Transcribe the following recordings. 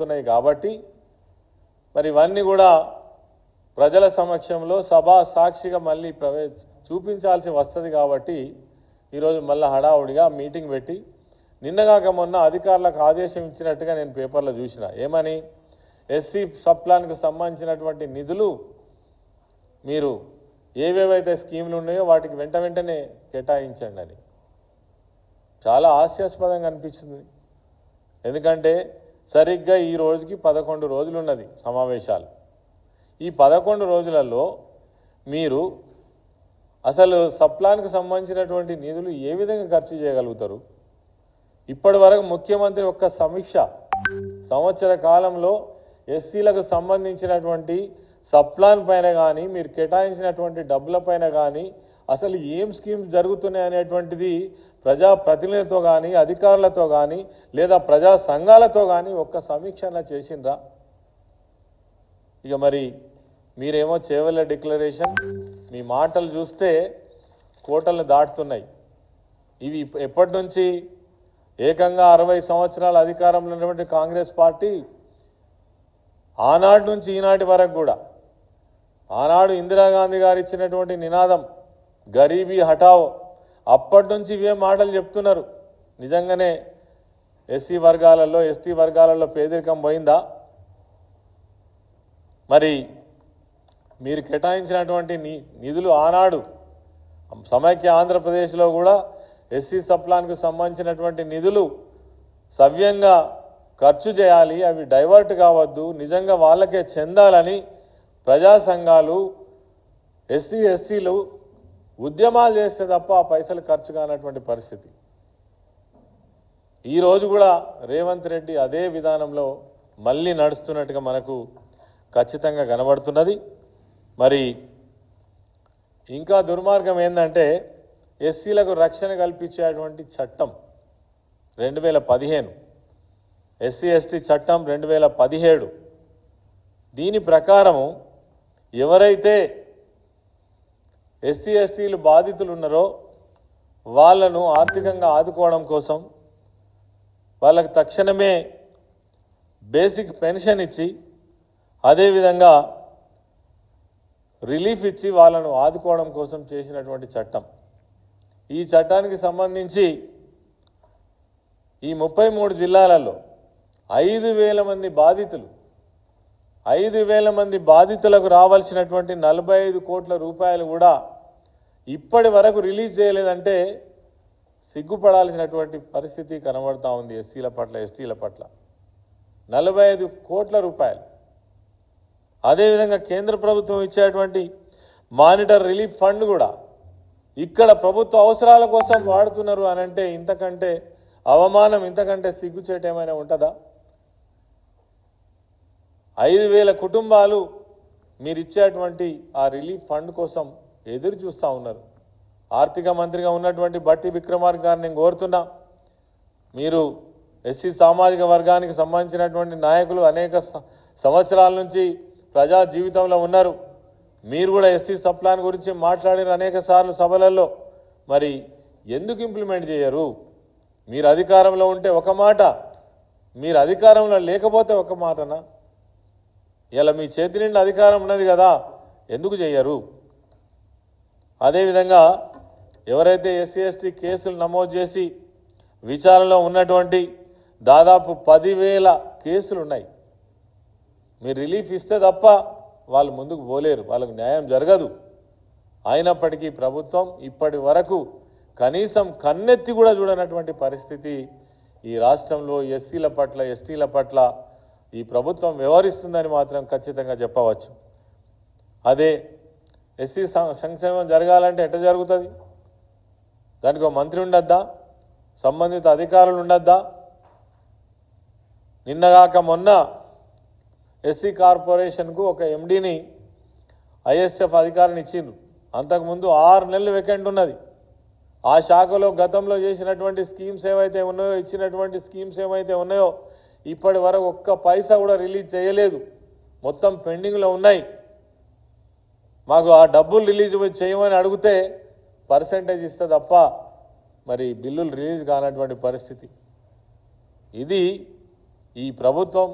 ఉన్నాయి కాబట్టి మరి ఇవన్నీ కూడా ప్రజల సమక్షంలో సభా సాక్షిగా మళ్ళీ చూపించాల్సి వస్తుంది కాబట్టి ఈరోజు మళ్ళీ హడావుడిగా మీటింగ్ పెట్టి నిన్నగాక మొన్న అధికారులకు ఆదేశం ఇచ్చినట్టుగా నేను పేపర్లో చూసిన ఏమని ఎస్సీ సబ్ ప్లాన్కు సంబంధించినటువంటి నిధులు మీరు ఏవేవైతే స్కీములు ఉన్నాయో వాటికి వెంటనే కేటాయించండి అని చాలా హాస్యాస్పదంగా అనిపించింది. ఎందుకంటే సరిగ్గా ఈ రోజుకి 11 రోజులు ఉన్నది సమావేశాలు. ఈ 11 రోజులలో మీరు అసలు సబ్ ప్లాన్కు సంబంధించినటువంటి నిధులు ఏ విధంగా ఖర్చు చేయగలుగుతారు? ఇప్పటి వరకు ముఖ్యమంత్రి ఒక్క సమీక్ష సంవత్సర కాలంలో ఎస్సీలకు సంబంధించినటువంటి సబ్ ప్లాన్ పైన కానీ మీరు కేటాయించినటువంటి డబ్బుల పైన కానీ అసలు ఏం స్కీమ్స్ జరుగుతున్నాయి అనేటువంటిది ప్రజాప్రతినిధులతో కానీ అధికారులతో కానీ లేదా ప్రజా సంఘాలతో కానీ ఒక్క సమీక్షన చేసిండ్రా? ఇక మరి మీరేమో చేవెళ్ళ డిక్లరేషన్, మీ మాటలు చూస్తే కోటలను దాటుతున్నాయి. ఇవి ఎప్పటి నుంచి? ఏకంగా 60 సంవత్సరాల అధికారంలో ఉన్నటువంటి కాంగ్రెస్ పార్టీ ఆనాటి నుంచి ఈనాటి వరకు కూడా ఆనాడు ఇందిరాగాంధీ గారు ఇచ్చినటువంటి నినాదం గరీబీ హటావో, అప్పటి నుంచి ఇవే మాటలు చెప్తున్నారు. నిజంగానే ఎస్సీ వర్గాలలో ఎస్టీ వర్గాలలో పేదరికం పోయిందా? మరి మీరు కేటాయించినటువంటి నిధులు ఆనాడు సమైక్య ఆంధ్రప్రదేశ్లో కూడా ఎస్సీ సబ్ ప్లాన్కు సంబంధించినటువంటి నిధులు సవ్యంగా ఖర్చు చేయాలి, అవి డైవర్ట్ కావద్దు, నిజంగా వాళ్ళకే చెందాలని ప్రజా సంఘాలు ఎస్సీ ఎస్టీలు ఉద్యమాలు చేస్తే తప్ప ఆ పైసలు ఖర్చు కానటువంటి పరిస్థితి. ఈరోజు కూడా రేవంత్ రెడ్డి అదే విధానంలో మళ్ళీ నడుస్తున్నట్టుగా మనకు ఖచ్చితంగా కనబడుతున్నది. మరి ఇంకా దుర్మార్గం ఏంటంటే ఎస్సీలకు రక్షణ కల్పించేటువంటి చట్టం 2015, ఎస్సీ ఎస్టీ చట్టం 2017, దీని ప్రకారము ఎవరైతే ఎస్సీ ఎస్టీలు బాధితులు ఉన్నారో వాళ్ళను ఆర్థికంగా ఆదుకోవడం కోసం వాళ్ళకు తక్షణమే బేసిక్ పెన్షన్ ఇచ్చి అదేవిధంగా రిలీఫ్ ఇచ్చి వాళ్ళను ఆదుకోవడం కోసం చేసినటువంటి చట్టం. ఈ చట్టానికి సంబంధించి ఈ 33 జిల్లాలలో 5,000 మంది బాధితులు 5,000 మంది బాధితులకు రావాల్సినటువంటి 45 కోట్ల రూపాయలు కూడా ఇప్పటి వరకు రిలీజ్ చేయలేదంటే సిగ్గుపడాల్సినటువంటి పరిస్థితి కనబడుతూ ఉంది. ఎస్సీల పట్ల ఎస్టీల పట్ల 45 కోట్ల రూపాయలు. అదేవిధంగా కేంద్ర ప్రభుత్వం ఇచ్చేటువంటి మానిటర్ రిలీఫ్ ఫండ్ కూడా ఇక్కడ ప్రభుత్వ అవసరాల కోసం వాడుతున్నారు అని అంటే ఇంతకంటే అవమానం, ఇంతకంటే సిగ్గుచేటు ఏమైనా ఉంటుందా? 5,000 కుటుంబాలు మీరు ఇచ్చేటువంటి ఆ రిలీఫ్ ఫండ్ కోసం ఎదురు చూస్తూ ఉన్నారు. ఆర్థిక మంత్రిగా ఉన్నటువంటి బట్టి విక్రమార్క గారిని నేను కోరుతున్నా, మీరు ఎస్సీ సామాజిక వర్గానికి సంబంధించినటువంటి నాయకులు అనేక సంవత్సరాల నుంచి ప్రజా జీవితంలో ఉన్నారు. మీరు కూడా ఎస్సీ సబ్ ప్లాన్ గురించి మాట్లాడిన అనేక సార్లు సభలలో, మరి ఎందుకు ఇంప్లిమెంట్ చేయరు? మీరు అధికారంలో ఉంటే ఒక మాట, మీరు అధికారంలో లేకపోతే ఒక మాటనా? ఇలా మీ చేతి నిండా అధికారం ఉన్నది కదా, ఎందుకు చేయరు? అదేవిధంగా ఎవరైతే ఎస్సీ ఎస్టీ కేసులు నమోదు చేసి విచారణలో ఉన్నటువంటి దాదాపు 10,000 కేసులు ఉన్నాయి. మీరు రిలీఫ్ ఇస్తే తప్ప వాళ్ళు ముందుకు పోలేరు, వాళ్ళకు న్యాయం జరగదు. అయినప్పటికీ ప్రభుత్వం ఇప్పటి వరకు కనీసం కన్నెత్తి కూడా చూడనటువంటి పరిస్థితి ఈ రాష్ట్రంలో ఎస్సీల పట్ల ఎస్టీల పట్ల ఈ ప్రభుత్వం వ్యవహరిస్తుందని మాత్రం ఖచ్చితంగా చెప్పవచ్చు. అదే ఎస్సీ సంక్షేమం జరగాలంటే ఎట్లా జరుగుతుంది? దానికి ఒక మంత్రి ఉండద్దా? సంబంధిత అధికారులు ఉండద్దా? నిన్నగాక మొన్న ఎస్సీ కార్పొరేషన్కు ఒక ఎండీని ఐఎస్ఎఫ్ అధికారిని ఇచ్చిండ్రు. అంతకుముందు 6 నెలలు వేకెంట్ ఉన్నది. ఆ శాఖలో గతంలో చేసినటువంటి స్కీమ్స్ ఏవైతే ఉన్నాయో, ఇచ్చినటువంటి స్కీమ్స్ ఏవైతే ఉన్నాయో ఇప్పటి వరకు ఒక్క పైసా కూడా రిలీజ్ చేయలేదు, మొత్తం పెండింగ్లో ఉన్నాయి. మాకు ఆ డబ్బులు రిలీజ్ చేయమని అడిగితే పర్సెంటేజ్ ఇస్తే తప్ప మరి బిల్లులు రిలీజ్ కానటువంటి పరిస్థితి. ఇది ఈ ప్రభుత్వం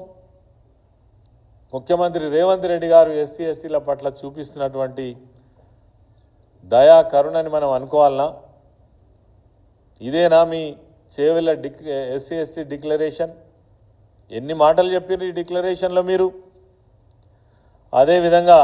ముఖ్యమంత్రి రేవంత్ రెడ్డి గారు ఎస్సీ ఎస్టీల పట్ల చూపిస్తున్నటువంటి దయా కరుణని మనం అనుకోవాలనా? ఇదేనా మీ చేవెళ్ళ ఎస్సీ ఎస్టీ డిక్లరేషన్? ఎన్ని మాటలు చెప్పారు ఈ డిక్లరేషన్లో మీరు? అదేవిధంగా